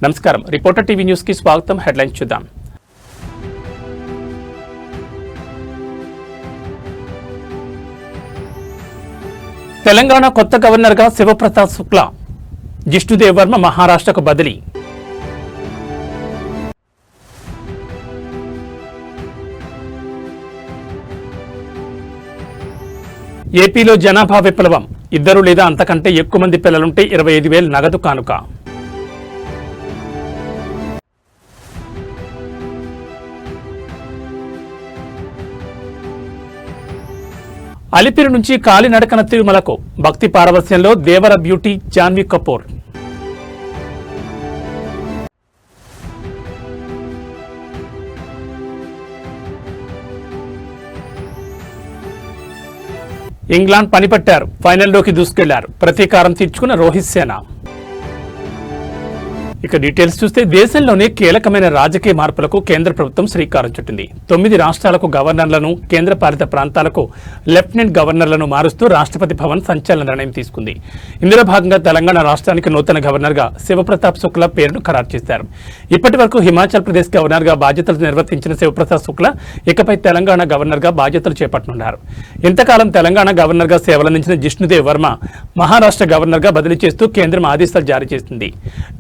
నమస్కారం. Reporter TV news కి స్వాగతం. హెడ్లైన్స్ చూద్దాం. తెలంగాణ కొత్త గవర్నర్ గా శివప్రతాప్ శుక్లా, జిష్ణుదేవ్ వర్మ మహారాష్ట్రకు బదిలీ. ఏపీలో జనాభా విప్లవం, 2 లేదా అంతకంటే ఎక్కువ మంది పిల్లలుంటే 25,000 నగదు కానుక. అలిపిరి నుంచి కాలినడకన తిరుమలకు, భక్తి పారవస్యంలో దేవర బ్యూటీ జాన్వీ కపూర్. ఇంగ్లాండ్ పనిపట్టారు, ఫైనల్లోకి దూసుకెళ్లారు, ప్రతీకారం తీర్చుకున్న రోహిత్ సేన. ఇక డీటెయిల్స్ చూస్తే దేశంలోనే కీలకమైన రాజకీయ మార్పులకు కేంద్ర ప్రభుత్వం శ్రీకారం చుట్టింది. 9 రాష్ట్రాలకు గవర్నర్లను, కేంద్రపాలిత ప్రాంతాలకు లెఫ్టినెంట్ గవర్నర్లను మారుస్తూ రాష్ట్రపతి భవన్ సంచలన నిర్ణయం తీసుకుంది. ఇందులో భాగంగా తెలంగాణ రాష్ట్రానికి నూతన గవర్నర్గా శివప్రతాప్ శుక్లా పేరును ఖరారు చేశారు. ఇప్పటి వరకు హిమాచల్ ప్రదేశ్ గవర్నర్గా బాధ్యతలు నిర్వర్తించిన శివప్రతాప్ శుక్లా ఇకపై తెలంగాణ గవర్నర్గా బాధ్యతలు చేపట్టనున్నారు. ఇంతకాలం తెలంగాణ గవర్నర్గా సేవలందించిన జిష్ణుదేవ్ వర్మ మహారాష్ట్ర గవర్నర్గా బదిలీ చేస్తూ కేంద్రం ఆదేశాలు జారీ చేసింది.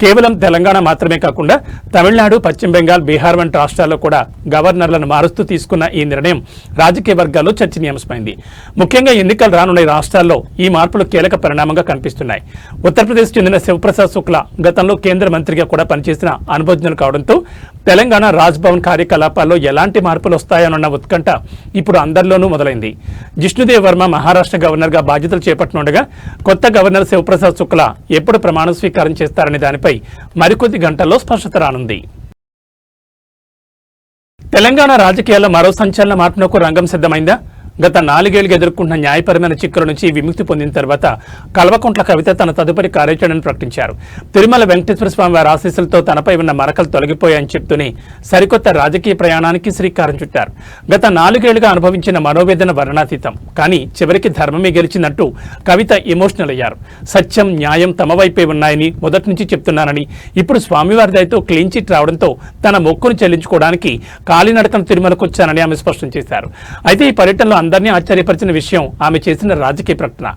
కేవలం తెలంగాణ మాత్రమే కాకుండా తమిళనాడు, పశ్చిమ బెంగాల్, బీహార్ వంటి రాష్ట్రాల్లో కూడా గవర్నర్లను మారుస్తూ తీసుకున్న ఈ నిర్ణయం రాజకీయ వర్గాల్లో చర్చనీయాంశమైంది. ముఖ్యంగా ఎన్నికలు రానున్న రాష్ట్రాల్లో ఈ మార్పులు కీలక పరిణామంగా కనిపిస్తున్నాయి. ఉత్తరప్రదేశ్ చెందిన శివప్రతాప్ శుక్లా గతంలో కేంద్ర మంత్రిగా కూడా పనిచేసిన అనుభవజ్ఞులు కావడంతో తెలంగాణ రాజ్భవన్ కార్యకలాపాల్లో ఎలాంటి మార్పులు వస్తాయన్న ఉత్కంఠ ఇప్పుడు అందరిలోనూ మొదలైంది. జిష్ణుదేవ్ వర్మ మహారాష్ట్ర గవర్నర్గా బాధ్యతలు చేపట్టనుండగా కొత్త గవర్నర్ శివప్రతాప్ శుక్లా ఎప్పుడు ప్రమాణ స్వీకారం చేస్తారనే దానిపై మరికొద్ది గంటల్లో స్పష్టత రానుంది. తెలంగాణ రాజకీయాల్లో మరో సంచలన మార్పునకు రంగం సిద్ధమైందా? గత 4 ఏళ్లుగా ఎదుర్కొంటున్న న్యాయపరమైన చిక్కుల నుంచి విముక్తి పొందిన తర్వాత కల్వకుంట్ల కవిత తన తదుపరి కార్యాచరణను ప్రకటించారు. తిరుమల వెంకటేశ్వర స్వామి వారి ఆశీస్సులతో తనపై ఉన్న మరకలు తొలగిపోయాయని చెప్తూనే సరికొత్త రాజకీయ ప్రయాణానికి శ్రీకారం చుట్టారు. గత 4 ఏళ్లుగా అనుభవించిన మనోవేదన వర్ణాతీతం, కానీ చివరికి ధర్మమే గెలిచిందంటూ కవిత ఎమోషనల్ అయ్యారు. సత్యం, న్యాయం తమ వైపే ఉన్నాయని మొదటి నుంచి చెప్తున్నానని, ఇప్పుడు స్వామివారి దయతో క్లీన్ చిట్ రావడంతో తన మొక్కును చెల్లించుకోవడానికి కాలినడకన తిరుమలకు వచ్చానని ఆమె స్పష్టం చేశారు. అయితే ఈ పర్యటనలో అందరినీ ఆశ్చర్యపరిచిన విషయం ఆమె చేసిన రాజకీయ ప్రకటన.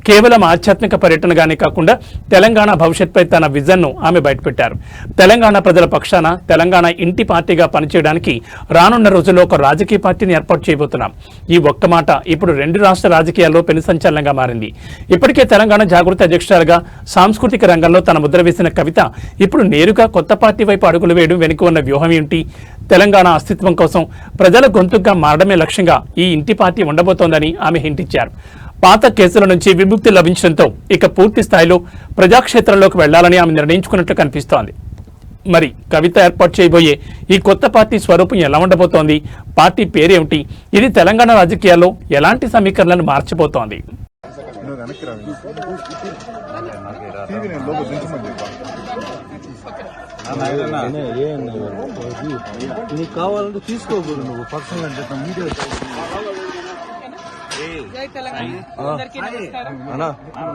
కేవలం ఆధ్యాత్మిక పర్యటనగానే కాకుండా తెలంగాణ భవిష్యత్పై తన విజన్ను ఆమె బయటపెట్టారు. తెలంగాణ ప్రజల పక్షాన తెలంగాణ ఇంటి పార్టీగా పనిచేయడానికి రానున్న రోజుల్లో ఒక రాజకీయ పార్టీని ఏర్పాటు చేయబోతున్నాం. ఈ ఒక్క మాట ఇప్పుడు 2 రాష్ట్ర రాజకీయాల్లో పెను సంచలనంగా మారింది. ఇప్పటికే తెలంగాణ జాగృతి అధ్యక్షురాలుగా సాంస్కృతిక రంగంలో తన ముద్ర వేసిన కవిత ఇప్పుడు నేరుగా కొత్త పార్టీ వైపు అడుగులు వేయడం వెనుక ఉన్న వ్యూహం ఏంటి? తెలంగాణ అస్తిత్వం కోసం ప్రజల గొంతుగా మారడమే లక్ష్యంగా ఈ ఇంటి పార్టీ ఉండబోతోందని ఆమె హింటించారు. పాత కేసుల నుంచి విముక్తి లభించడంతో ఇక పూర్తి స్థాయిలో ప్రజాక్షేత్రంలోకి వెళ్లాలని ఆమె నిర్ణయించుకున్నట్లు కనిపిస్తోంది. మరి కవిత ఏర్పాటు చేయబోయే ఈ కొత్త పార్టీ స్వరూపం ఎలా ఉండబోతోంది? పార్టీ పేరేమిటి? ఇది తెలంగాణ రాజకీయాల్లో ఎలాంటి సమీకరణలను మార్చిపోతోంది? నీకు కావాలంటే తీసుకోకూడదు, నువ్వు పర్సనల్ అంటే మీడియా.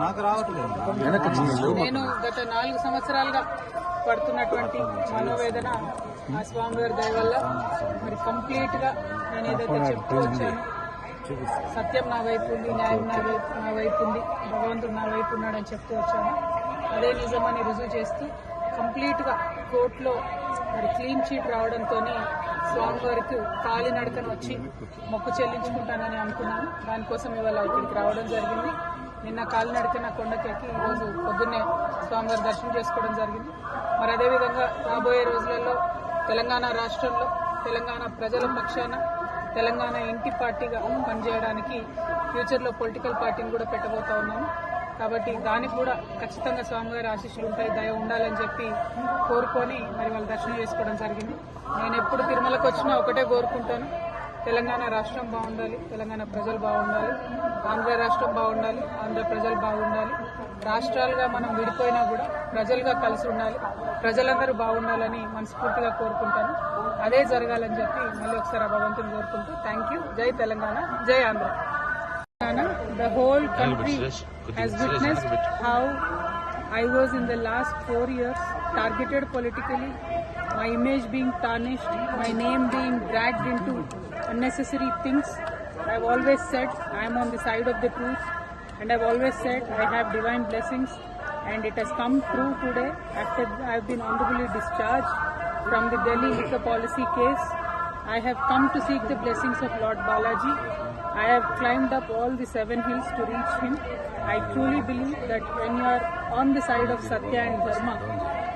నాకు రావట్లేదు. నేను గత 4 సంవత్సరాలుగా పడుతున్నటువంటి మనోవేదన ఆ స్వామివారి దయ వల్ల మరి కంప్లీట్ గా నేను ఏదైతే చెప్తూ వచ్చాను, సత్యం నా వైపు ఉంది, న్యాయం నా వైపు ఉంది, భగవంతుడు నా వైపు ఉన్నాడని చెప్తూ వచ్చాను. అదే నిజమని రుజువు చేస్తూ కంప్లీట్ గా కోర్టులో మరి క్లీన్ చీట్ రావడంతో స్వామివారికి కాలినడకన వచ్చి మొక్కు చెల్లించుకుంటానని అనుకున్నాను. దానికోసం ఇవాళ ఇక్కడికి రావడం జరిగింది. నిన్న కాలినడకన కొండకెక్కి ఈరోజు పొద్దున్నే స్వామివారి దర్శనం చేసుకోవడం జరిగింది. మరి అదేవిధంగా రాబోయే రోజులలో తెలంగాణ రాష్ట్రంలో తెలంగాణ ప్రజల పక్షాన తెలంగాణ ఇంటి పార్టీగా పనిచేయడానికి ఫ్యూచర్లో పొలిటికల్ పార్టీని కూడా పెట్టబోతా ఉన్నాము. కాబట్టి దానికి కూడా ఖచ్చితంగా స్వామివారి ఆశీస్సులు ఉంటాయి, దయ ఉండాలని చెప్పి కోరుకొని మరి వాళ్ళు దర్శనం చేసుకోవడం జరిగింది. నేను ఎప్పుడు తిరుమలకు వచ్చినా ఒకటే కోరుకుంటాను, తెలంగాణ రాష్ట్రం బాగుండాలి, తెలంగాణ ప్రజలు బాగుండాలి, ఆంధ్ర రాష్ట్రం బాగుండాలి, ఆంధ్ర ప్రజలు బాగుండాలి. రాష్ట్రాలుగా మనం విడిపోయినా కూడా ప్రజలుగా కలిసి ఉండాలి, ప్రజలందరూ బాగుండాలని మనస్ఫూర్తిగా కోరుకుంటాను. అదే జరగాలని చెప్పి మళ్ళీ ఒకసారి భగవంతుని కోరుకుంటూ థ్యాంక్ యూ. జై తెలంగాణ, జై Andhra. The whole country has witnessed how I was in the last 4 years targeted politically, my image being tarnished, my name being dragged into unnecessary things. I've always said I am on the side of the truth, and I've always said I have divine blessings, and it has come true today after I've been honorably discharged from the Delhi liquor policy case. I have come to seek the blessings of Lord Balaji. I have climbed up all the 7 hills to reach him. I truly believe that when you are on the side of Satya and Dharma,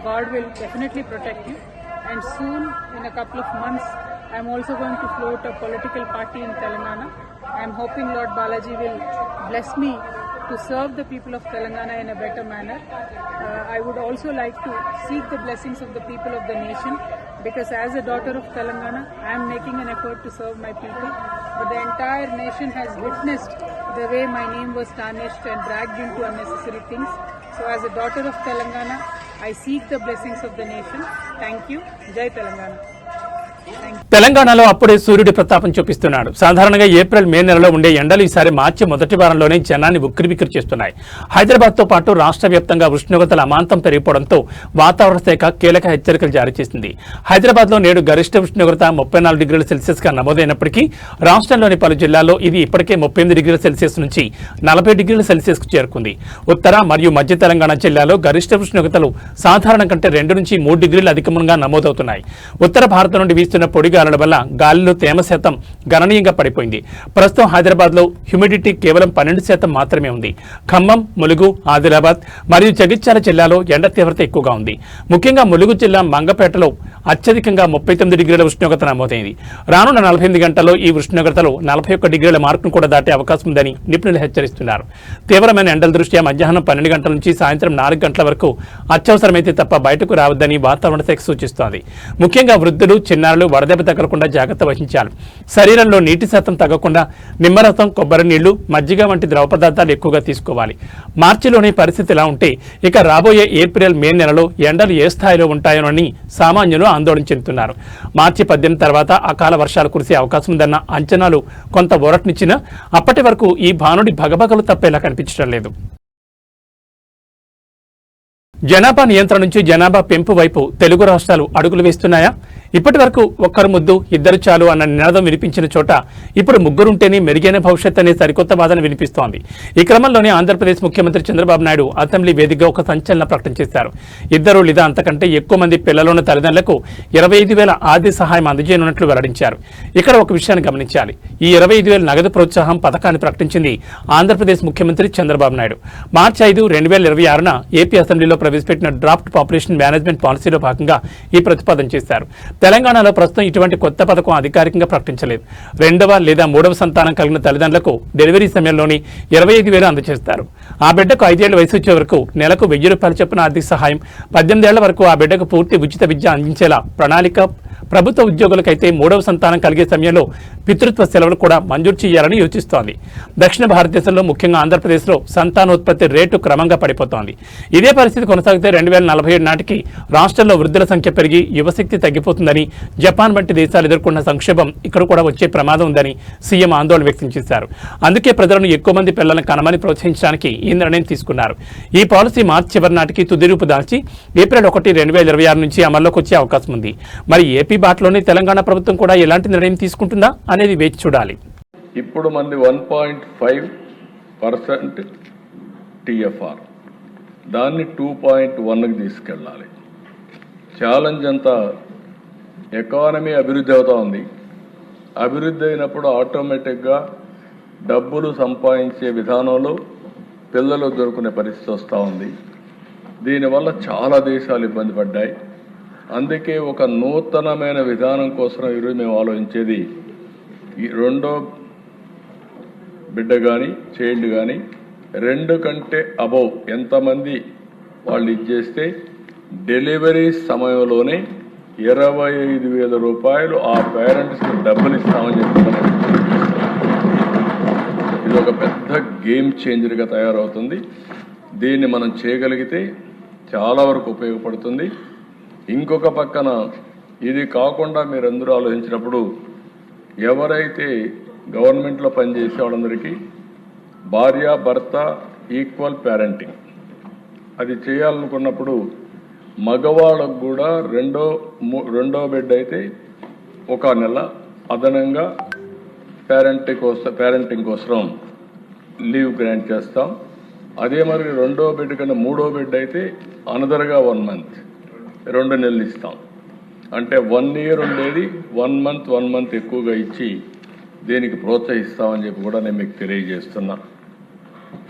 God will definitely protect you. And soon, in a couple of months, I am also going to float a political party in Telangana. I am hoping Lord Balaji will bless me to serve the people of Telangana in a better manner. I would also like to seek the blessings of the people of the nation, because as a daughter of Telangana, I am making an effort to serve my people. But the entire nation has witnessed the way my name was tarnished and dragged into unnecessary things. So as a daughter of Telangana, I seek the blessings of the nation. Thank you. Jai Telangana. తెలంగాణలో అప్పుడే సూర్యుడి ప్రతాపం చూపిస్తున్నాడు. సాధారణంగా April May నెలలో ఉండే ఎండలు ఈసారి మార్చి మొదటి వారంలోనే జనాన్ని ఉక్కిరిబిక్కిరి చేస్తున్నాయి. హైదరాబాద్తో పాటు రాష్ట్ర వ్యాప్తంగా ఉష్ణోగ్రతలు అమాంతం పెరిగిపోవడంతో వాతావరణ శాఖ కీలక హెచ్చరికలు జారీ చేసింది. హైదరాబాద్లో నేడు గరిష్ట ఉష్ణోగ్రత 34 డిగ్రీల సెల్సియస్గా నమోదైనప్పటికీ రాష్ట్రంలోని పలు జిల్లాల్లో ఇది ఇప్పటికే 38 డిగ్రీల సెల్సియస్ నుంచి 40 డిగ్రీల సెల్సియస్కు చేరుకుంది. ఉత్తర మరియు మధ్య తెలంగాణ జిల్లాలో గరిష్ట ఉష్ణోగ్రతలు సాధారణం కంటే 2 నుంచి 3 డిగ్రీలు అధికంగా నమోదవుతున్నాయి. ఉత్తర భారతం నుండి వీస్తున్న పొడి గాలుల వల్ల గాలిలో తేమ శాతం గణనీయంగా పడిపోయింది. ప్రస్తుతం హైదరాబాద్లో హ్యూమిడిటీ కేవలం 12% మాత్రమే ఉంది. ఖమ్మం, ములుగు, ఆదిలాబాద్ మరియు జగిత్యాల జిల్లాలో ఎండ తీవ్రత ఎక్కువగా ఉంది. ముఖ్యంగా ములుగు జిల్లా మంగపేటలో అత్యధికంగా 39 డిగ్రీల ఉష్ణోగ్రత నమోదైంది. రానున్న 48 గంటల్లో ఈ ఉష్ణోగ్రతలు 41 డిగ్రీల మార్కును కూడా దాటే అవకాశం ఉందని నిపుణులు హెచ్చరిస్తున్నారు. తీవ్రమైన ఎండల దృష్ట్యా మధ్యాహ్నం 12 గంటల నుంచి సాయంత్రం 4 గంటల వరకు అత్యవసరమైతే తప్ప బయటకు రావద్దని వాతావరణ శాఖ సూచిస్తోంది. ముఖ్యంగా వృద్ధులు, చిన్నారులు వడదెబ్బ తగలకుండా జాగ్రత్త వహించాలి. శరీరంలో నీటి శాతం తగ్గకుండా నిమ్మరసం, కొబ్బరి నీళ్లు, మజ్జిగ వంటి ద్రవ పదార్థాలు ఎక్కువగా తీసుకోవాలి. మార్చిలోని పరిస్థితి ఇలా ఉంటే ఇక రాబోయే ఏప్రిల్ మే నెలలో ఎండలు ఏ స్థాయిలో ఉంటాయోనని సామాన్యులు ఆందోళన చెందుతున్నారు. మార్చి 18 తర్వాత అకాల వర్షాలు కురిసే అవకాశం ఉందన్న అంచనాలు కొంత ఊరటనిచ్చినా అప్పటి వరకు ఈ భానుడి భగభగలు తప్పేలా కనిపించడం లేదు. జనాభా నియంత్రణ నుంచి జనాభా పెంపు వైపు తెలుగు రాష్ట్రాలు అడుగులు వేస్తున్నాయా? ఇప్పటి వరకు ఒక్కరు ముద్దు ఇద్దరు చాలు అన్న నినాదం వినిపించిన చోట ఇప్పుడు ముగ్గురుంటేనే మెరుగైన భవిష్యత్ అనే సరికొత్త వాదన వినిపిస్తోంది. ఈ క్రమంలోనే ఆంధ్రప్రదేశ్ ముఖ్యమంత్రి చంద్రబాబు నాయుడు అసెంబ్లీ వేదికగా ఒక సంచలన ప్రకటన చేశారు. ఇద్దరు లేదా అంతకంటే ఎక్కువ మంది పిల్లలున్న తల్లిదండ్రులకు 25,000 ఆర్థిక సహాయం అందజేయనున్నట్లు వెల్లడించారు. ఇక్కడ ఒక విషయాన్ని గమనించాలి. ఈ 25,000 నగదు ప్రోత్సాహం పథకాన్ని ప్రకటించింది ఆంధ్రప్రదేశ్ ముఖ్యమంత్రి చంద్రబాబు నాయుడు. మార్చి 5, 2026న ఏపీ అసెంబ్లీలో ప్రవేశపెట్టిన డ్రాఫ్ట్ పాపులేషన్ మేనేజ్మెంట్ పాలసీలో భాగంగా ఈ ప్రతిపాదన చేశారు. తెలంగాణలో ప్రస్తుతం ఇటువంటి కొత్త పథకం అధికారికంగా ప్రకటించలేదు. 2వ లేదా 3వ సంతానం కలిగిన తల్లిదండ్రులకు డెలివరీ సమయంలోని 25,000 అందజేస్తారు. ఆ బిడ్డకు 5 ఏళ్ల వయసు వచ్చే వరకు నెలకు 1,000 రూపాయలు చొప్పున ఆర్థిక సహాయం, 18 ఏళ్ల వరకు ఆ బిడ్డకు పూర్తి ఉచిత విద్య అందించేలా ప్రణాళిక, ప్రభుత్వ ఉద్యోగులకైతే 3వ సంతానం కలిగే సమయంలో పితృత్వ సెలవులు కూడా మంజూరు చేయాలని యోచిస్తోంది. దక్షిణ భారతదేశంలో ముఖ్యంగా ఆంధ్రప్రదేశ్లో సంతానోత్పత్తి రేటు క్రమంగా పడిపోతోంది. ఇదే పరిస్థితి కొనసాగితే 2047 నాటికి రాష్ట్రంలో వృద్ధుల సంఖ్య పెరిగి యువశక్తి తగ్గిపోతుందని, జపాన్ వంటి దేశాలు ఎదుర్కొన్న సంక్షోభం ఇక్కడ కూడా వచ్చే ప్రమాదం ఉందని సీఎం ఆందోళన వ్యక్తం చేశారు. అందుకే ప్రజలను ఎక్కువ మంది పిల్లలను కనమని ప్రోత్సహించడానికి ఈ నిర్ణయం తీసుకున్నారు. ఈ పాలసీ మార్చి చివరి నాటికి తుది రూపు దాల్చి ఏప్రిల్ 1, 2026 నుంచి అమల్లోకి వచ్చే అవకాశం ఉంది. మరి ఏపీ బాటలోనే తెలంగాణ ప్రభుత్వం కూడా ఎలాంటి నిర్ణయం తీసుకుంటుందా అనేది వేచి చూడాలి. ఇప్పుడు మంది 1.5% టీఎఫ్ఆర్, దాన్ని 2.1కి తీసుకెళ్ళాలి. ఛాలెంజ్ అంతా ఎకానమీ అభివృద్ధి అవుతూ ఉంది. అభివృద్ధి అయినప్పుడు ఆటోమేటిక్గా డబ్బులు సంపాదించే విధానంలో పిల్లలు దొరుకునే పరిస్థితి వస్తూ ఉంది. దీనివల్ల చాలా దేశాలు ఇబ్బంది పడ్డాయి. అందుకే ఒక నూతనమైన విధానం కోసం ఈరోజు మేము ఆలోచించేది, ఈ 2వ బిడ్డ కానీ చైల్డ్ కానీ 2 కంటే అబౌవ్ ఎంతమంది వాళ్ళు ఇచ్చేస్తే డెలివరీ సమయంలోనే 25,000 రూపాయలు ఆ పేరెంట్స్కి డబ్బులు ఇస్తామని చెప్తున్నారు. ఇది ఒక పెద్ద గేమ్ చేంజర్గా తయారవుతుంది. దీన్ని మనం చేయగలిగితే చాలా వరకు ఉపయోగపడుతుంది. ఇంకొక పక్కన ఇది కాకుండా మీరందరూ ఆలోచించినప్పుడు ఎవరైతే గవర్నమెంట్లో పనిచేసే వాళ్ళందరికీ భార్య భర్త ఈక్వల్ పేరెంటింగ్ అది చేయాలనుకున్నప్పుడు మగవాళ్ళకు కూడా రెండో బెడ్ అయితే 1 నెల అదనంగా పేరెంటింగ్ కోసం లీవ్ గ్రాంట్ చేస్తాం. అదే మరి 2వ బెడ్ కన్నా 3వ బెడ్ అయితే అనదర్గా 1 మంత్ 2 నెలలు ఇస్తాం. అంటే 1 ఇయర్ ఉండేది 1 మంత్ ఎక్కువగా ఇచ్చి దీనికి ప్రోత్సహిస్తామని చెప్పి కూడా నేను మీకు తెలియజేస్తున్నా.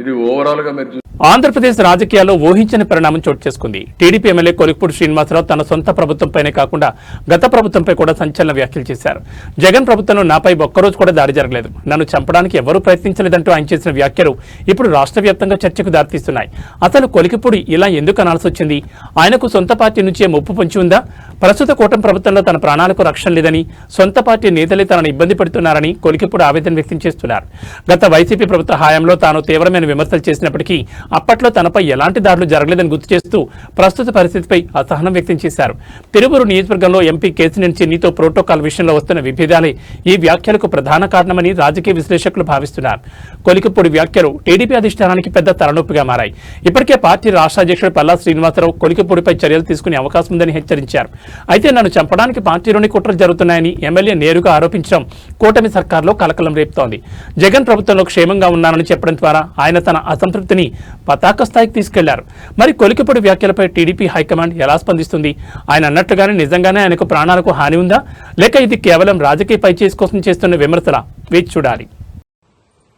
ఇది ఓవరాల్గా మీరు ఆంధ్రప్రదేశ్ రాజకీయాల్లో ఊహించని పరిణామం చోటు చేసుకుంది. టీడీపీ ఎమ్మెల్యే కొలిక్పూడి శ్రీనివాసరావు తన సొంత ప్రభుత్వంపైనే కాకుండా గత ప్రభుత్వంపై కూడా సంచలన వ్యాఖ్యలు చేశారు. జగన్ ప్రభుత్వంలో నాపై ఒక్కరోజు కూడా దాడి జరగలేదు, నన్ను చంపడానికి ఎవరూ ప్రయత్నించలేదంటూ ఆయన చేసిన వ్యాఖ్యలు ఇప్పుడు రాష్ట్ర వ్యాప్తంగా చర్చకు దారితీస్తున్నాయి. అసలు కొలిక్పూడి ఇలా ఎందుకు అనాల్సి వచ్చింది? ఆయనకు సొంత పార్టీ నుంచే ముప్పు పొంచి ఉందా? ప్రస్తుత కూటమి ప్రభుత్వంలో తన ప్రాణాలకు రక్షణ లేదని, సొంత పార్టీ నేతలే తనను ఇబ్బంది పెడుతున్నారని కొలిక్పూడి ఆవేదన వ్యక్తం చేస్తున్నారు. గత వైసీపీ ప్రభుత్వ హయాంలో తాను తీవ్రమైన విమర్శలు చేసినప్పటికీ అప్పట్లో తనపై ఎలాంటి దాడులు జరగలేదని గుర్తు చేస్తూ ప్రస్తుత పరిస్థితిపై అసహనం వ్యక్తం చేశారు. తిరువూరు నియోజకవర్గంలో ఎంపీ కేసినేని చిన్నితో ప్రోటోకాల్ విషయంలో వస్తున్న విభేదాలే ఈ వ్యాఖ్యలకు ప్రధాన కారణమని రాజకీయ విశ్లేషకులు భావిస్తున్నారు. కొలిక్పూడి వ్యాఖ్యలు టీడీపీ అధిష్టానానికి పెద్ద తలనొప్పిగా మారాయి. ఇప్పటికే పార్టీ రాష్ట్ర అధ్యక్షుడు పల్లా శ్రీనివాసరావు కొలిక్పూడిపై చర్యలు తీసుకునే అవకాశం ఉందని హెచ్చరించారు. అయితే నన్ను చంపడానికి పార్టీలోని కుట్రలు జరుగుతున్నాయని ఎమ్మెల్యే నేరుగా ఆరోపించడం కూటమి సర్కార్లో కలకలం రేపుతోంది. జగన్ ప్రభుత్వంలో క్షేమంగా ఉన్నానని చెప్పడం ద్వారా ఆయన తన అసంతృప్తిని పతాక స్థాయికి తీసుకెళ్లారు. మరి కొలిక్పూడి వ్యాఖ్యలపై టీడీపీ హైకమాండ్ ఎలా స్పందిస్తుంది? ఆయన అన్నట్టుగానే నిజంగానే ఆయనకు ప్రాణాలకు హాని ఉందా, లేక ఇది కేవలం రాజకీయ పైచేసి కోసం చేస్తున్న విమర్శలా? వేచి చూడాలి.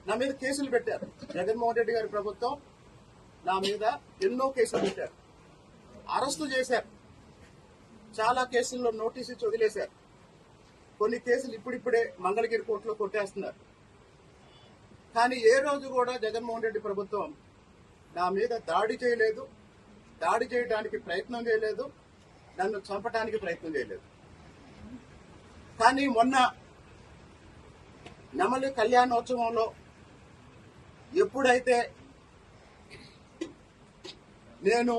నా మీద కేసులు పెట్టారు. జగన్మోహన్ రెడ్డి గారి ప్రభుత్వం నా మీద ఎన్నో కేసులు పెట్టారు, అరెస్టు చేశారు, చాలా కేసుల్లో నోటీసు ఇచ్చి వదిలేశారు. కొన్ని కేసులు ఇప్పుడిప్పుడే మంగళగిరి కోర్టులో కొట్టేస్తున్నారు. కానీ ఏ రోజు కూడా జగన్మోహన్ రెడ్డి ప్రభుత్వం నా మీద దాడి చేయలేదు, దాడి చేయడానికి ప్రయత్నం చేయలేదు, నన్ను చంపడానికి ప్రయత్నం చేయలేదు. కానీ మొన్న నెమలి కళ్యాణోత్సవంలో ఎప్పుడైతే నేను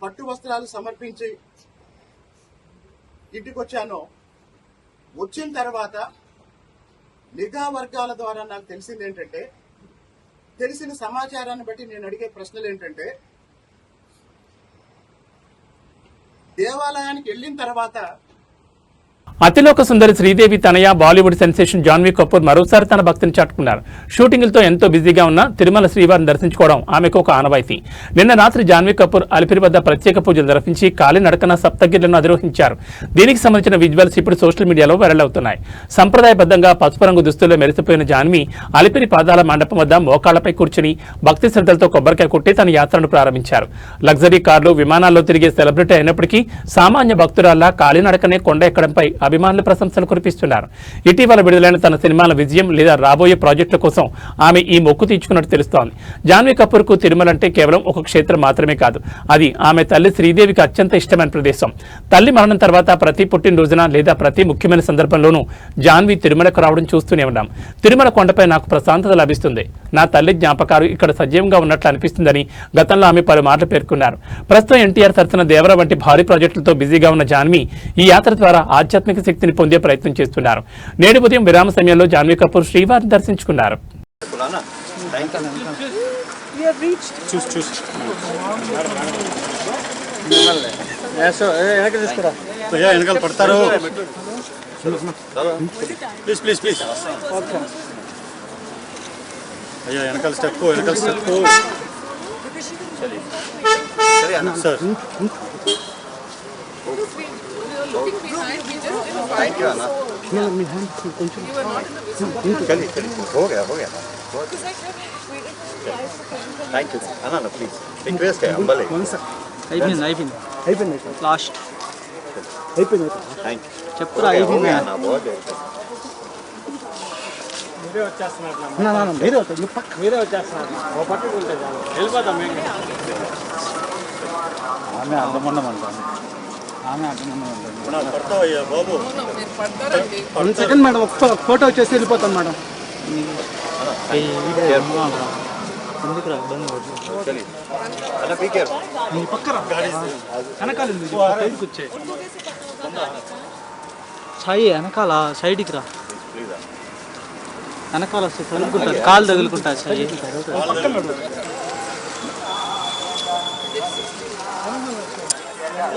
పట్టు వస్త్రాలు సమర్పించి ఇంటికి వచ్చానో, వచ్చిన తర్వాత నిఘా వర్గాల ద్వారా నాకు తెలిసింది ఏంటంటే, తెలిసిన సమాచారాన్ని బట్టి నేను అడిగే ప్రశ్నలు ఏంటంటే, దేవాలయానికి వెళ్ళిన తర్వాత అతిలోక సుందరి శ్రీదేవి తనయ బాలీవుడ్ సెన్సేషన్ జాన్వీ కపూర్ మరోసారి తన భక్తిని చాటుకున్నారు. షూటింగులతో ఎంతో బిజీగా ఉన్న తిరుమల శ్రీవారిని దర్శించుకోవడం ఆమెకు ఒక ఆనవాయితీ. నిన్న రాత్రి జాన్వీ కపూర్ అలిపిరి వద్ద ప్రత్యేక పూజలు నిర్వహించి కాలినడకన సప్తగిరులను అధిరోహించారు. దీనికి సంబంధించిన విజువల్స్ ఇప్పుడు సోషల్ మీడియాలో వైరల్ అవుతున్నాయి. సంప్రదాయబద్ధంగా పసుపు రంగు దుస్తుల్లో మెరిసిపోయిన జాన్వీ అలిపిరి పాదాల మండపం వద్ద మోకాళ్లపై కూర్చుని భక్తి శ్రద్ధలతో కొబ్బరికాయ కొట్టి తన యాత్రను ప్రారంభించారు. లగ్జరీ కార్లు, విమానాల్లో తిరిగే సెలబ్రిటీ అయినప్పటికీ సామాన్య భక్తురాల్లా కాలినడకనే కొండ ఎక్కడంపై అభిమానులు ప్రశంసలు కురిపిస్తున్నారు. ఇటీవల విడుదలైన తన సినిమాల విజయం లేదా రాబోయే ప్రాజెక్టుల కోసం ఆమె ఈ మొక్కు తీర్చుకున్నట్టు తెలుస్తోంది. జాన్వీ కపూర్ కు తిరుమల అంటే కేవలం ఒక క్షేత్రం మాత్రమే కాదు, అది ఆమె తల్లి శ్రీదేవికి అత్యంత ఇష్టమైన ప్రదేశం. తల్లి మరణం తర్వాత ప్రతి పుట్టినరోజున లేదా ప్రతి ముఖ్యమైన సందర్భంలోనూ జాన్వీ తిరుమలకు రావడం చూస్తూనే ఉన్నాం. తిరుమల కొండపై నాకు ప్రశాంతత లభిస్తుంది, నా తల్లి జ్ఞాపకాలు ఇక్కడ సజీవంగా ఉన్నట్లు అనిపిస్తుందని గతంలో ఆమె పలుమార్లు పేర్కొన్నారు. ప్రస్తుతం ఎన్టీఆర్ సరసన దేవర వంటి భారీ ప్రాజెక్టులతో బిజీగా ఉన్న జాన్వీ ఈ యాత్ర ద్వారా ఆధ్యాత్మిక శక్తిని పొందే ప్రయత్నం చేస్తున్నారు. నేడు ఉదయం విరామ సమయంలో జాన్వీ కపూర్ శ్రీవారిని దర్శించుకున్నారు. Thank you, Anna. हो गया. Thank you, Anna. Please. Request है, humble है. అయిపోయింది. లాస్ట్. అయిపోయింది. Thank you. చెప్పురా అయిపోయింది. Anna, बहुत है. మీరే వచ్చేస్తున్నారు. ఓ పట్టుకుంటే చాలు. వెళ్ళిపోతాం మేము. ఆమె అందమన్నమంటాను. సెకండ్ మేడం, ఒక ఫోటో వచ్చేసి వెళ్ళిపోతాం మేడం. సాయి వెనకాల సైడ్కి రా, వెనకాల వస్తే తగులుకుంటారు, కాలు తగులుకుంటారు. Sai It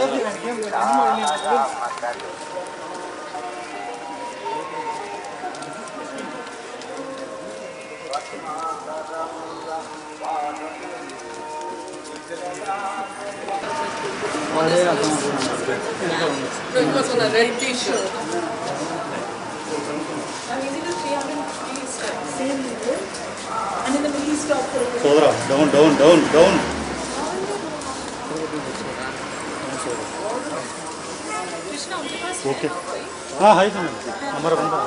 was on a red t-shirt. I'm easy to 350 steps. Same here. And in the middle he stopped for a సోదరా డౌన్ Krishna, उनके पास ఓకే హాయ్ हमारा बंदा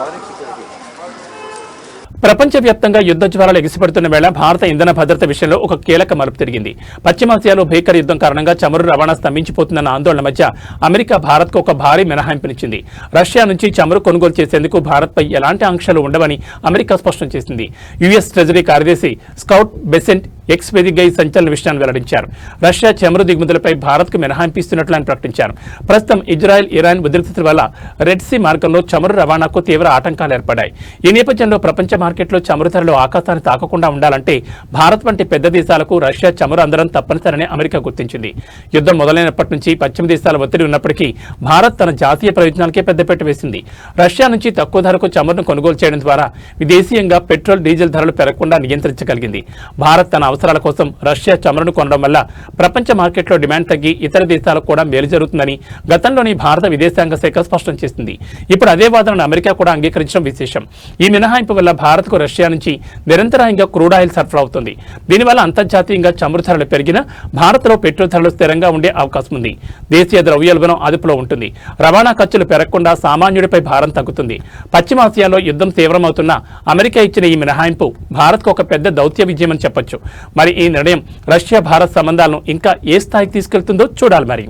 ప్రపంచవ్యాప్తంగా యుద్ధ జ్వాలలు ఎగిసిపడుతున్న వేళ భారత ఇంధన భద్రత విషయంలో ఒక కీలక మలుపు తిరిగింది. పశ్చిమాసియాలో భీకర యుద్ధం కారణంగా చమురు రవాణా స్తంభించిపోతుందన్న ఆందోళన మధ్య అమెరికా భారత్కు ఒక భారీ మినహాయింపునిచ్చింది. రష్యా నుంచి చమురు కొనుగోలు చేసేందుకు భారత్పై ఎలాంటి ఆంక్షలు ఉండవని అమెరికా స్పష్టం చేసింది. యుఎస్ ట్రెజరీ కార్యదర్శి స్కౌట్ బెసెంట్ ఎక్స్ వేదికగా ఈ సంచలన విషయాన్ని వెల్లడించారు. రష్యా చమురు దిగుమతులపై భారత్కు మినహాయింపు ఇస్తున్నట్లు ఆయన ప్రకటించారు. ప్రస్తుతం ఇజ్రాయెల్, ఇరాన్ ఉద్రిక్తతల వల్ల రెడ్ సీ మార్గంలో చమురు రవాణాకు తీవ్ర ఆటంకాలు ఏర్పడ్డాయి. ఈ నేపథ్యంలో ప్రపంచ మార్కెట్లో చమురు ధరలు ఆకాశాన్ని తాకకుండా ఉండాలంటే భారత్ వంటి పెద్ద దేశాలకు రష్యా చమురు అందరం తప్పనిసరని అమెరికా గుర్తించింది. యుద్ధం మొదలైనప్పటి నుంచి పశ్చిమ దేశాల ఒత్తిడి ఉన్నప్పటికీ భారత్ తన జాతీయ ప్రయోజనాలకే పెద్దపీట వేసింది. రష్యా నుంచి తక్కువ ధరకు చమురును కొనుగోలు చేయడం ద్వారా విదేశీయంగా పెట్రోల్, డీజిల్ ధరలు పెరగకుండా నియంత్రించగలిగింది. భారత్ తన అవసరాల కోసం రష్యా చమురును కొనడం వల్ల ప్రపంచ మార్కెట్లో డిమాండ్ తగ్గి ఇతర దేశాలకు కూడా మేలు జరుగుతుందని గతంలోని భారత విదేశాంగ శాఖ స్పష్టం చేసింది. ఇప్పుడు అదే వాదనను అమెరికా కూడా అంగీకరించడం విశేషం. ఈ మినహాయింపు వల్ల భారత్కు రష్యా నుంచి నిరంతరాయంగా క్రూడ్ ఆయిల్ సరఫరా అవుతుంది. దీనివల్ల అంతర్జాతీయంగా చమురు ధరలు పెరిగినా భారత్లో పెట్రోల్ ధరలు స్థిరంగా ఉండే అవకాశం ఉంది. దేశీయ ద్రవ్యోల్బణం అదుపులో ఉంటుంది. రవాణా ఖర్చులు పెరగకుండా సామాన్యుడిపై భారం తగ్గుతుంది. పశ్చిమాసియాలో యుద్ధం తీవ్రమవుతున్నా అమెరికా ఇచ్చిన ఈ మినహాయింపు భారత్కు ఒక పెద్ద దౌత్య విజయమని చెప్పొచ్చు. మరి ఈ నిర్ణయం రష్యా భారత్ సంబంధాలను ఇంకా ఏ స్థాయికి తీసుకెళ్తుందో చూడాలి. మరి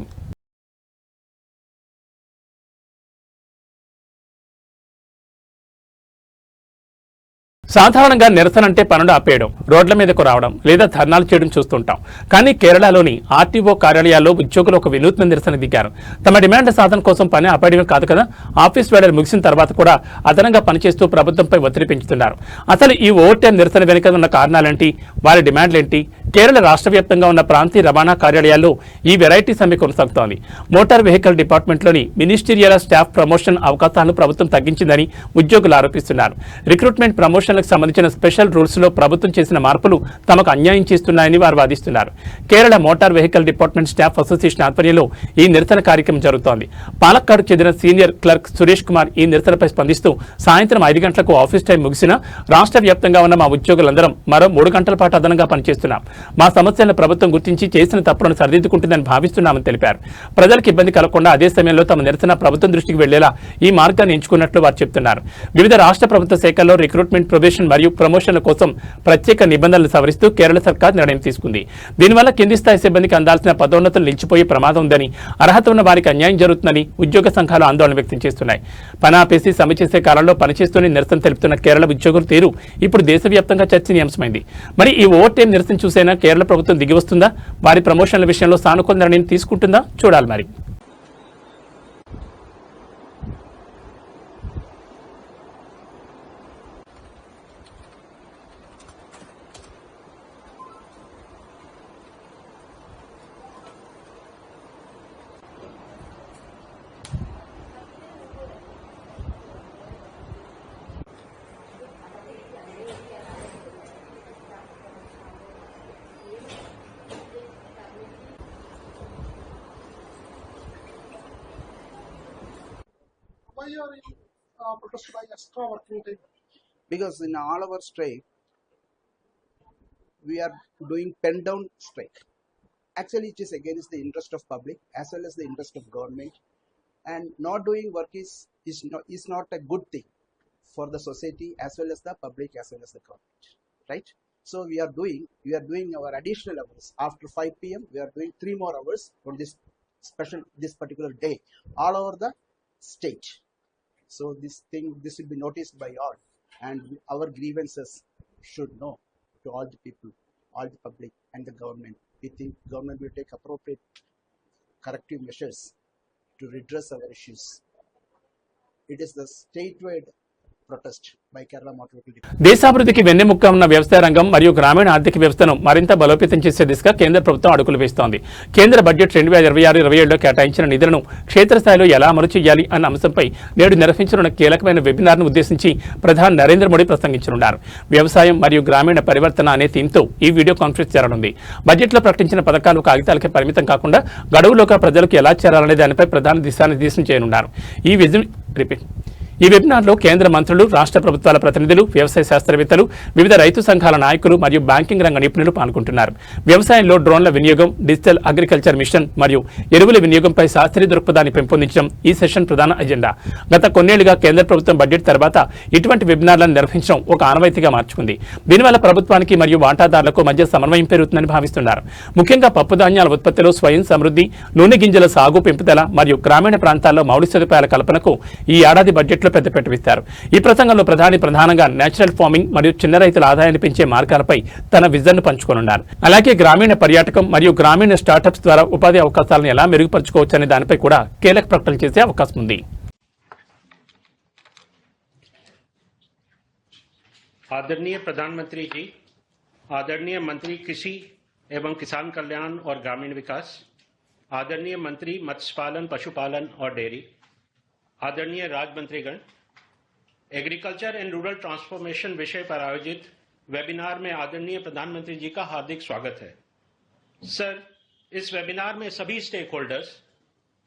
సాధారణంగా నిరసన అంటే పనులు ఆపేయడం, రోడ్ల మీదకు రావడం లేదా ధర్నాలు చేయడం చూస్తుంటాం. కానీ కేరళలోని ఆర్టీఓ కార్యాలయాల్లో ఉద్యోగులు ఒక వినూత్న నిరసన దిగారు. తమ డిమాండ్ సాధన కోసం పని ఆపేయడమే కాదు కదా, ఆఫీస్ వేళలు ముగిసిన తర్వాత కూడా అదనంగా పనిచేస్తూ ప్రభుత్వంపై ఒత్తిడి పెంచుతున్నారు. అసలు ఈ ఓవర్ టైం నిరసన వెనుక ఉన్న కారణాలేంటి, వారి డిమాండ్లేంటి? కేరళ రాష్ట్ర వ్యాప్తంగా ఉన్న ప్రాంతీయ రవాణా కార్యాలయాల్లో ఈ వెరైటీ సమ్మె కొనసాగుతోంది. మోటార్ వెహికల్ డిపార్ట్మెంట్లోని మినిస్టీరియల్ స్టాఫ్ ప్రమోషన్ అవకాశాలను ప్రభుత్వం తగ్గించిందని ఉద్యోగులు ఆరోపిస్తున్నారు. రిక్రూట్మెంట్ ప్రమోషన్లకు సంబంధించిన స్పెషల్ రూల్స్ లో ప్రభుత్వం చేసిన మార్పులు తమకు అన్యాయం చేస్తున్నాయని వారు వాదిస్తున్నారు. Kerala motor vehicle department staff association ఆధ్వర్యంలో ఈ నిరసన కార్యక్రమం జరుగుతోంది. పాలక్కాడ్కు చెందిన సీనియర్ క్లర్క్ సురేష్ కుమార్ ఈ నిరసనపై స్పందిస్తూ సాయంత్రం 5 గంటలకు ఆఫీస్ టైం ముగిసినా రాష్ట్ర వ్యాప్తంగా ఉన్న మా ఉద్యోగులందరం మరో 3 గంటల పాటు అదనంగా పనిచేస్తున్నాం. మా సమస్యలను ప్రభుత్వం గుర్తించి చేసిన తప్పులను సరిదిద్దుకుంటుందని భావిస్తున్నామని తెలిపారు. ప్రజలకు ఇబ్బంది కలగకుండా అదే సమయంలో తమ నిరసన ప్రభుత్వం దృష్టికి వెళ్లేలా ఈ మార్గాన్ని ఎంచుకున్నట్లు వారు చెబుతున్నారు. వివిధ రాష్ట్ర ప్రభుత్వ శాఖల్లో రిక్రూట్మెంట్, ప్రొబేషన్ మరియు ప్రమోషన్ల కోసం ప్రత్యేక నిబంధనలు సవరిస్తూ కేరళ సర్కార్ నిర్ణయం తీసుకుంది. దీనివల్ల కింది స్థాయి సిబ్బందికి అందాల్సిన పదోన్నతులు నిలిచిపోయే ప్రమాదం ఉందని, అర్హత ఉన్న వారికి అన్యాయం జరుగుతుందని ఉద్యోగ సంఘాలు ఆందోళన వ్యక్తం చేస్తున్నాయి. పని ఆపేసి సమ్మె చేసే కాలంలో పనిచేస్తూనే నిరసన తెలుపుతున్న కేరళ ఉద్యోగుల తీరు ఇప్పుడు దేశవ్యాప్తంగా చర్చనీయాంశమైంది. మరి ఈ ఓవర్ టైం నిరసన చూసైనా కేరళ ప్రభుత్వం దిగి వస్తుందా, వారి ప్రమోషన్ల విషయంలో సానుకూల నిర్ణయం తీసుకుంటుందా చూడాలి. మరి Why you are protested by extra working time? Because in all our strike, we are doing pen down strike. Actually, it is against the interest of public as well as the interest of government, and not doing work is not a good thing for the society as well as the public as well as the government, right? So we are doing our additional hours after 5 p.m. We are doing 3 more hours on this particular day all over the state. So this will be noticed by all, and our grievances should know to all the people, all the public and the government. We think government will take appropriate corrective measures to redress our issues. It is the statewide protest by Kerala Motor Vehicle Department. దేశాభివృద్ధికి వెన్నెముక్క ఉన్న వ్యవసాయ రంగం మరియు గ్రామీణ ఆర్థిక వ్యవస్థను మరింత బలోపేతం చేసే దిశగా కేంద్ర ప్రభుత్వం అడుగులు వేస్తోంది. కేంద్ర బడ్జెట్ 2026-27లో కేటాయించిన నిధులను క్షేత్రస్థాయిలో ఎలా అమలు చేయాలి అన్న అంశంపై నేడు నిర్వహించనున్న కీలకమైన వెబినార్ను ఉద్దేశించి ప్రధాని నరేంద్ర మోడీ ప్రసంగించనున్నారు. వ్యవసాయం మరియు గ్రామీణ పరివర్తన అనే థీమ్తో ఈ వీడియో కాన్ఫరెన్స్ జరగనుంది. బడ్జెట్లో ప్రకటించిన పథకాలు కాగితాలకే పరిమితం కాకుండా గడువులోగా ప్రజలకు ఎలా చేరాలనే దానిపై ప్రధాని దిశానిర్దేశం చేయనున్నారు. ఈ వెబినార్లో కేంద్ర మంత్రులు, రాష్ట్ర ప్రభుత్వాల ప్రతినిధులు, వ్యవసాయ శాస్త్రవేత్తలు, వివిధ రైతు సంఘాల నాయకులు మరియు బ్యాంకింగ్ రంగ నిపుణులు పాల్గొంటున్నారు. వ్యవసాయంలో డ్రోన్ల వినియోగం, డిజిటల్ అగ్రికల్చర్ మిషన్ మరియు ఎరువుల వినియోగంపై శాస్త్రీయ దృక్పథాన్ని పెంపొందించడం ఈ సెషన్ ప్రధాన ఎజెండా. గత కొన్నేళ్లుగా కేంద్ర ప్రభుత్వం బడ్జెట్ తర్వాత ఇటువంటి వెబినార్లను నిర్వహించడం ఒక ఆనవాయితీగా మార్చుకుంది. దీనివల్ల ప్రభుత్వానికి మరియు వాటాదారులకు మధ్య సమన్వయం పెరుగుతుందని భావిస్తున్నారు. ముఖ్యంగా పప్పు ధాన్యాల ఉత్పత్తిలో స్వయం సమృద్ధి, నూనె గింజల సాగు పెంపుదల మరియు గ్రామీణ ప్రాంతాల్లో మౌలిక సదుపాయాల కల్పనకు ఈ ఏడాది బడ్జెట్లో పెద్దపీట వేశారు. ఈ ప్రసంగంలో ప్రధానంగా నేచురల్ ఫార్మింగ్ మరియు చిన్న రైతుల ఆదాయాన్ని పెంచే మార్గాలపై తన విజన్ను పంచుకోనున్నారు. అలాగే గ్రామీణ పర్యాటకం మరియు గ్రామీణ స్టార్టప్స్ ద్వారా ఉపాధి అవకాశాలను ఎలా మెరుగుపరచుకోవచ్చనే దానిపై కూడా కీలక ప్రకటనలు చేసే అవకాశం ఉంది. आदरणीय प्रधानमंत्री जी, आदरणीय मंत्री कृषि एवं किसान कल्याण और ग्रामीण विकास, आदरणीय मंत्री मत्स्य पालन, पशुपालन और डेयरी, आदरणीय राज्य मंत्रीगण, एग्रीकल्चर एंड रूरल ट्रांसफॉर्मेशन विषय पर आयोजित वेबिनार में आदरणीय प्रधानमंत्री जी का हार्दिक स्वागत है। सर, इस वेबिनार में सभी स्टेक होल्डर्स,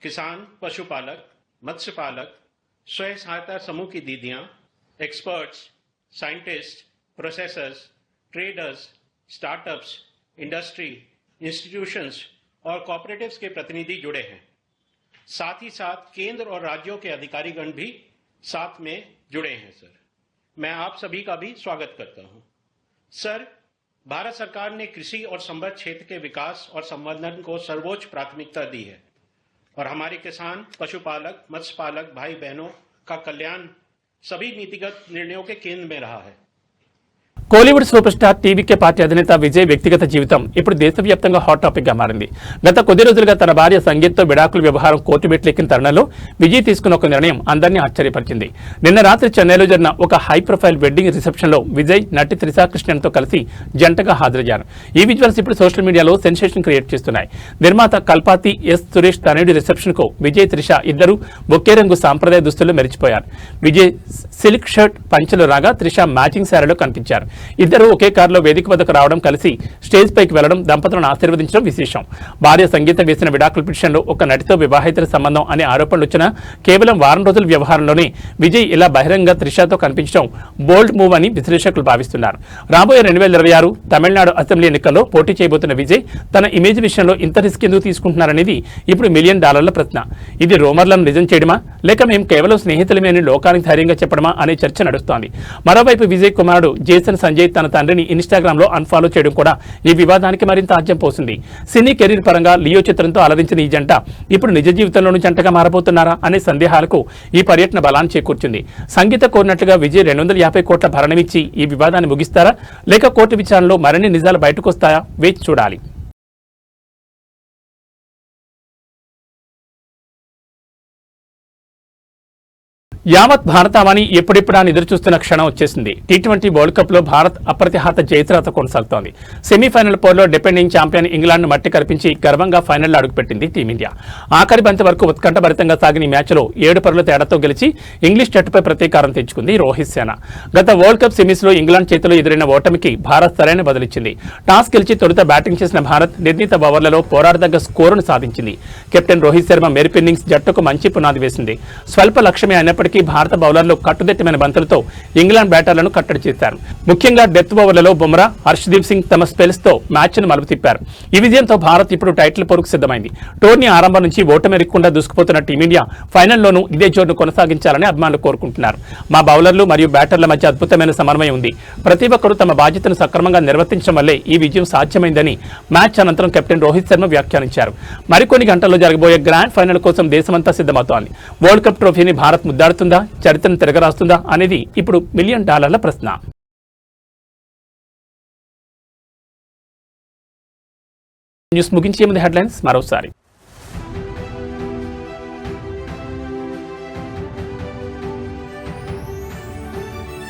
किसान, पशुपालक, मत्स्य पालक, स्वयं सहायता समूह की दीदियां, experts, scientist, processors, traders, startups, industry, institutions और कॉपरेटिव्स के प्रतिनिधि जुड़े हैं। साथ ही साथ केंद्र और राज्यों के अधिकारीगण भी साथ में जुड़े हैं। सर, मैं आप सभी का भी स्वागत करता हूं। सर, भारत सरकार ने कृषि और संबद्ध क्षेत्र के विकास और संवर्धन को सर्वोच्च प्राथमिकता दी है और हमारे किसान, पशुपालक, मत्स्य पालक भाई बहनों का कल्याण सभी नीतिगत निर्णयों के केंद्र में रहा है। Kollywood super star TVK party అధినేత విజయ్ వ్యక్తిగత జీవితం ఇప్పుడు దేశవ్యాప్తంగా హాట్ టాపిక్ గా మారింది. గత కొద్ది రోజులుగా తన భార్య సంగీత్తో విడాకుల వ్యవహారం కోర్టు మెట్లెక్కిన తరుణంలో విజయ్ తీసుకున్న ఒక నిర్ణయం అందరినీ ఆశ్చర్యపరిచింది. నిన్న రాత్రి చెన్నైలో జరిగిన ఒక హై ప్రొఫైల్ వెడ్డింగ్ రిసెప్షన్ లో విజయ్ నటి త్రిషా కృష్ణన్తో కలిసి జంటగా హాజరయ్యారు. ఈ విజువల్స్ ఇప్పుడు సోషల్ మీడియాలో సెన్సేషన్ క్రియేట్ చేస్తున్నాయి. నిర్మాత కల్పాతి ఎస్ సురేష్ తనయుడి రిసెప్షన్ కు విజయ్, త్రిష ఇద్దరు ఒకే రంగు సాంప్రదాయ దుస్తుల్లో మెరిచిపోయారు. విజయ్ సిల్క్ షర్ట్ పంచెలు రాగా త్రిష మ్యాచింగ్ శారీలో కనిపించారు. ఇద్దరు ఒకే కారులో వేదిక వద్దకు రావడం, కలిసి స్టేజ్ పైకి వెళ్లడం, దంపతులను ఆశీర్వదించడం విశేషం. భార్య సంగీత వేసిన విడాకుల పిటిషన్లో ఒక నటితో వివాహేతర సంబంధం అనే ఆరోపణలు వచ్చినా కేవలం వారం రోజుల వ్యవహారంలోనే విజయ్ ఇలా బహిరంగ త్రిషతో కనిపించడం బోల్డ్ మూవ్ అని విశ్లేషకులు భావిస్తున్నారు. రాబోయే 2026 తమిళనాడు అసెంబ్లీ ఎన్నికల్లో పోటీ చేయబోతున్న విజయ్ తన ఇమేజ్ విషయంలో ఇంత రిస్క్ ఎందుకు తీసుకుంటున్నారనేది ఇప్పుడు $1 మిలియన్ ప్రశ్న. ఇది రూమర్లను నిజం చేయడమా, లేక మేము కేవలం స్నేహితులమే అని లోకానికి ధైర్యంగా చెప్పడమా అనే చర్చ నడుస్తోంది. మరోవైపు విజయ్ కుమారుడు జేసన్ సంజయ్ తన తండ్రిని ఇన్స్టాగ్రామ్ లో అన్ఫాలో చేయడం కూడా ఈ వివాదానికి మరింత ఆజ్యం పోసింది. సినీ కెరీర్ పరంగా లియో చిత్రంతో అలరించిన ఈ జంట ఇప్పుడు నిజ జీవితంలోనూ జంటగా మారబోతున్నారా అనే సందేహాలకు ఈ పర్యటన బలాన్ని చేకూర్చింది. సంగీత కోరినట్లుగా విజయ్ 250 కోట్ల భరణమిచ్చి ఈ వివాదాన్ని ముగిస్తారా, లేక కోర్టు విచారణలో మరిన్ని నిజాలు బయటకు వస్తాయా వేచి చూడాలి. యావత్ భారతావని ఎప్పుడెప్పుడా ఎదురుచూస్తున్న క్షణం వచ్చేసింది. టీ20 వరల్డ్ కప్ లో భారత్ అప్రతిహత జయత్రాత కొనసాగుతోంది. సెమీఫైనల్ పోర్లో డిపెండింగ్ ఛాంపియన్ ఇంగ్లాండ్ మట్టి కరిపించి గర్వంగా ఫైనల్లో అడుగుపెట్టింది టీమిండియా. ఆఖరి బంతి వరకు ఉత్కంఠభరితంగా సాగిన ఈ మ్యాచ్లో 7 పరుగుల తేడాతో గెలిచి ఇంగ్లీష్ జట్టుపై ప్రతీకారం తెచ్చుకుంది రోహిత్ సేన. గత వరల్డ్ కప్ సెమీస్ లో ఇంగ్లాండ్ చేతిలో ఎదురైన ఓటమికి భారత్ సరైన బదులిచ్చింది. టాస్ గెలిచి తొలుత బ్యాటింగ్ చేసిన భారత్ నిర్ణీత ఓవర్లలో పోరాడదగ్గ స్కోరును సాధించింది. కెప్టెన్ రోహిత్ శర్మ మెరుపు ఇన్నింగ్స్ జట్టుకు మంచి పునాది వేసింది. స్వల్ప లక్ష్యమే అయినప్పటికీ భారత బౌలర్లు కట్టుదిట్టమైన బంతులతో ఇంగ్లాండ్ బ్యాటర్లను కట్టడి చేశారు. ముఖ్యంగా డెత్ ఓవర్లలో బుమ్రా, హర్షదీప్ సింగ్ తమ స్పెల్స్ తో మ్యాచ్ ను మలుపు తిప్పారు. ఈ విజయంతో భారత్ ఇప్పుడు టైటిల్ పోరుకు సిద్ధమైంది. టోర్నీ ఆరంభం నుంచి ఓటమెరగకుండా దూసుకుపోతున్న టీమిండియా ఫైనల్లోనూ ఇదే జోరును కొనసాగించాలని అభిమానులు కోరుకుంటున్నారు. మా బౌలర్లు మరియు బ్యాటర్ల మధ్య అద్భుతమైన సమన్వయం ఉంది. ప్రతి ఒక్కరూ తమ బాధ్యతను సక్రమంగా నిర్వర్తించడం వల్లే ఈ విజయం సాధ్యమైందని మ్యాచ్ అనంతరం కెప్టెన్ రోహిత్ శర్మ వ్యాఖ్యానించారు. మరికొన్ని గంటల్లో జరగబోయే గ్రాండ్ ఫైనల్ కోసం దేశమంతా సిద్ధమవుతోంది. వరల్డ్ కప్ ట్రోఫీని భారత్ ముద్దాడుతుందా, చరిత్రను తిరగరాస్తుందా అనేది ఇప్పుడు $1 మిలియన్ ప్రశ్న. న్యూస్ ముగించే ముందు హెడ్లైన్స్ మరోసారి.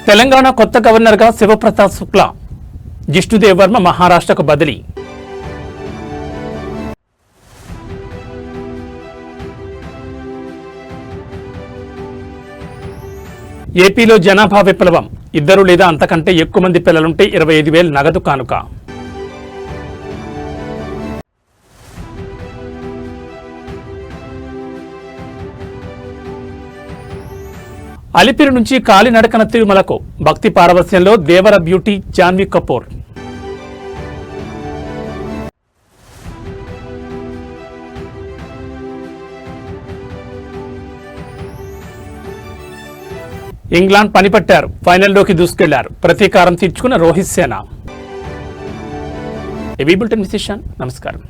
తెలంగాణ కొత్త గవర్నర్గా శివప్రతాప్ శుక్లా, జిష్ణుదేవ్ వర్మ మహారాష్ట్రకు బదిలీ. ఏపీలో జనాభా విప్లవం, 2 లేదా అంతకంటే ఎక్కువ మంది పిల్లలుంటే 25,000 నగదు కానుక. అలిపిరి నుంచి కాలినడకన తిరుమలకు భక్తి పారవస్యంలో దేవర బ్యూటీ జాన్వీ కపూర్. ఇంగ్లాండ్ పనిపట్టారు, ఫైనల్లోకి దూసుకెళ్లారు, ప్రతీకారం తీర్చుకున్న రోహిత్ సేన. ఏబీ బులెటిన్ విశేషాలు. నమస్కారం.